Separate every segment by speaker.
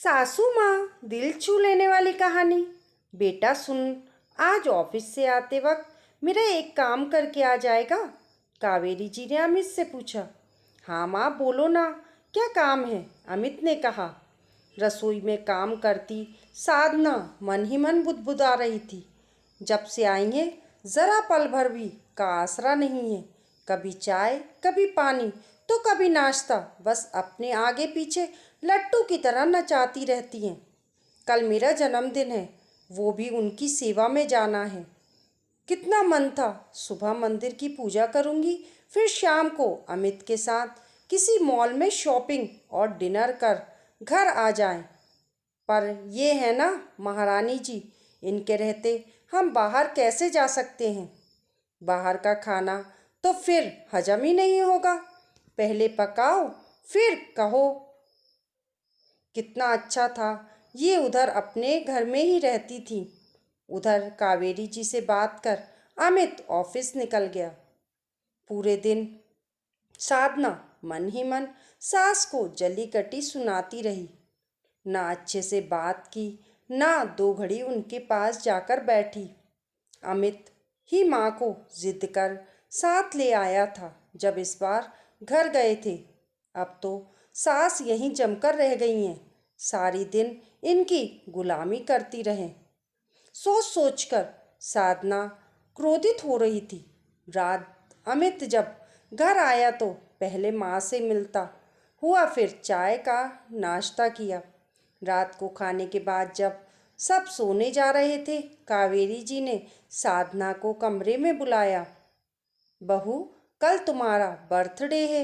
Speaker 1: सासू माँ दिल छू लेने वाली कहानी। बेटा सुन, आज ऑफिस से आते वक्त मेरा एक काम करके आ जाएगा? कावेरी जी ने अमित से पूछा। हाँ माँ, बोलो ना, क्या काम है? अमित ने कहा। रसोई में काम करती साधना मन ही मन बुदबुदा रही थी। जब से आई है जरा पल भर भी का आसरा नहीं है। कभी चाय, कभी पानी, तो कभी नाश्ता, बस अपने आगे पीछे लट्टू की तरह नचाती रहती हैं। कल मेरा जन्मदिन है, वो भी उनकी सेवा में जाना है। कितना मन था सुबह मंदिर की पूजा करूंगी, फिर शाम को अमित के साथ किसी मॉल में शॉपिंग और डिनर कर घर आ जाएं। पर ये है ना महारानी जी, इनके रहते हम बाहर कैसे जा सकते हैं? बाहर का खाना तो फिर हजम ही नहीं होगा। पहले पकाओ, फिर कहो कितना अच्छा था। ये उधर अपने घर में ही रहती थी। उधर कावेरी जी से बात कर अमित ऑफिस निकल गया। पूरे दिन साधना मन ही मन सास को जली कटी सुनाती रही। ना अच्छे से बात की, ना दो घड़ी उनके पास जाकर बैठी। अमित ही माँ को जिद कर साथ ले आया था जब इस बार घर गए थे। अब तो सास यहीं जमकर रह गई हैं, सारी दिन इनकी गुलामी करती रहें। सोच सोचकर साधना क्रोधित हो रही थी। रात अमित जब घर आया तो पहले माँ से मिलता हुआ, फिर चाय का नाश्ता किया। रात को खाने के बाद जब सब सोने जा रहे थे, कावेरी जी ने साधना को कमरे में बुलाया। बहू, कल तुम्हारा बर्थडे है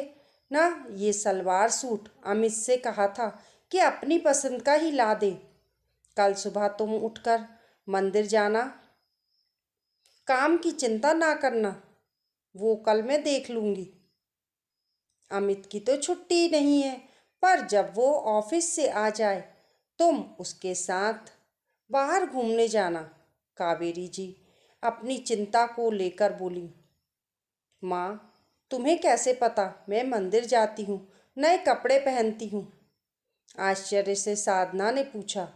Speaker 1: ना? ये सलवार सूट अमित से कहा था कि अपनी पसंद का ही ला दे। कल सुबह तुम उठकर मंदिर जाना, काम की चिंता ना करना, वो कल मैं देख लूँगी। अमित की तो छुट्टी नहीं है, पर जब वो ऑफिस से आ जाए तुम उसके साथ बाहर घूमने जाना। कावेरी जी अपनी चिंता को लेकर बोली। माँ, तुम्हें कैसे पता मैं मंदिर जाती हूँ, नए कपड़े पहनती हूँ? आश्चर्य से साधना ने पूछा।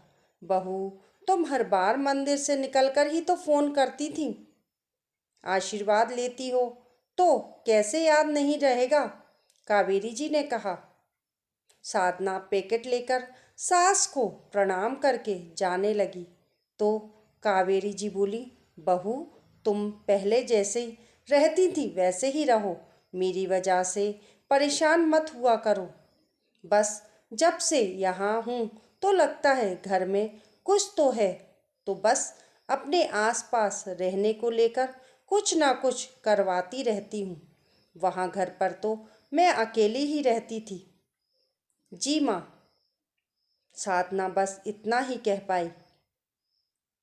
Speaker 1: बहू, तुम हर बार मंदिर से निकलकर ही तो फोन करती थी। आशीर्वाद लेती हो तो कैसे याद नहीं रहेगा? कावेरी जी ने कहा। साधना पैकेट लेकर सास को प्रणाम करके जाने लगी तो कावेरी जी बोली। बहू, तुम पहले जैसे रहती थी वैसे ही रहो, मेरी वजह से परेशान मत हुआ करो। बस जब से यहाँ हूँ तो लगता है घर में कुछ तो है, तो बस अपने आसपास रहने को लेकर कुछ ना कुछ करवाती रहती हूँ। वहाँ घर पर तो मैं अकेली ही रहती थी। जी माँ, साधना बस इतना ही कह पाई।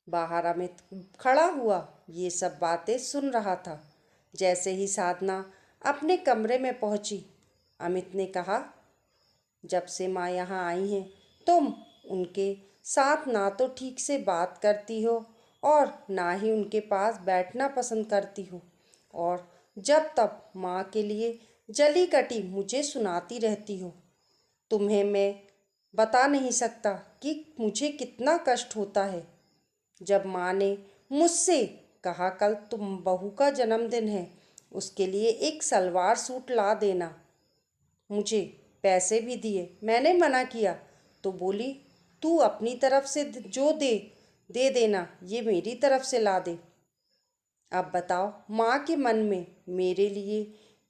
Speaker 1: बाहर अमित खड़ा हुआ ये सब बातें सुन रहा था। जैसे ही साधना अपने कमरे में पहुंची, अमित ने कहा, जब से माँ यहाँ आई हैं तुम उनके साथ ना तो ठीक से बात करती हो और ना ही उनके पास बैठना पसंद करती हो, और जब तब माँ के लिए जली कटी मुझे सुनाती रहती हो। तुम्हें मैं बता नहीं सकता कि मुझे कितना कष्ट होता है। जब माँ ने मुझसे कहा कल तुम बहू का जन्मदिन है, उसके लिए एक सलवार सूट ला देना, मुझे पैसे भी दिए, मैंने मना किया तो बोली तू अपनी तरफ से जो दे देना, ये मेरी तरफ से ला दे। अब बताओ माँ के मन में मेरे लिए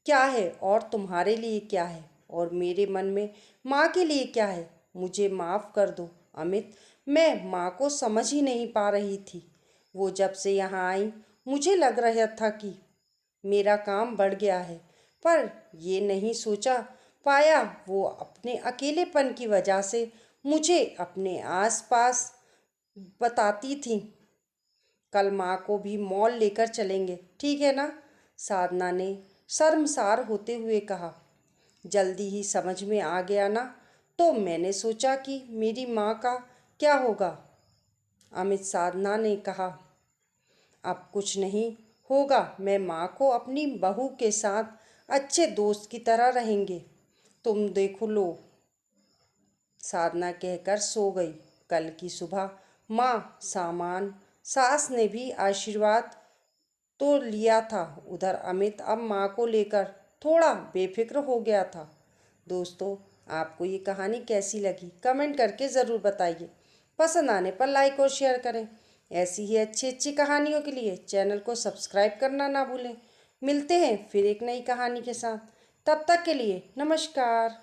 Speaker 1: क्या है और तुम्हारे लिए क्या है, और मेरे मन में माँ के लिए क्या है? मुझे माफ़ कर दो अमित, मैं माँ को समझ ही नहीं पा रही थी। वो जब से यहाँ आई मुझे लग रहा था कि मेरा काम बढ़ गया है, पर ये नहीं सोचा पाया वो अपने अकेलेपन की वजह से मुझे अपने आसपास बताती थी। कल माँ को भी मॉल लेकर चलेंगे, ठीक है ना? साधना ने शर्मसार होते हुए कहा। जल्दी ही समझ में आ गया ना, तो मैंने सोचा कि मेरी माँ का क्या होगा। अमित साधना ने कहा। अब कुछ नहीं होगा, मैं माँ को अपनी बहू के साथ अच्छे दोस्त की तरह रहेंगे। तुम देखो लो, साधना कहकर सो गई। कल की सुबह माँ सामान सास ने भी आशीर्वाद तो लिया था। उधर अमित अब माँ को लेकर थोड़ा बेफिक्र हो गया था। दोस्तों, आपको ये कहानी कैसी लगी कमेंट करके ज़रूर बताइए। पसंद आने पर लाइक और शेयर करें। ऐसी ही अच्छी अच्छी कहानियों के लिए चैनल को सब्सक्राइब करना ना भूलें। मिलते हैं फिर एक नई कहानी के साथ। तब तक के लिए नमस्कार।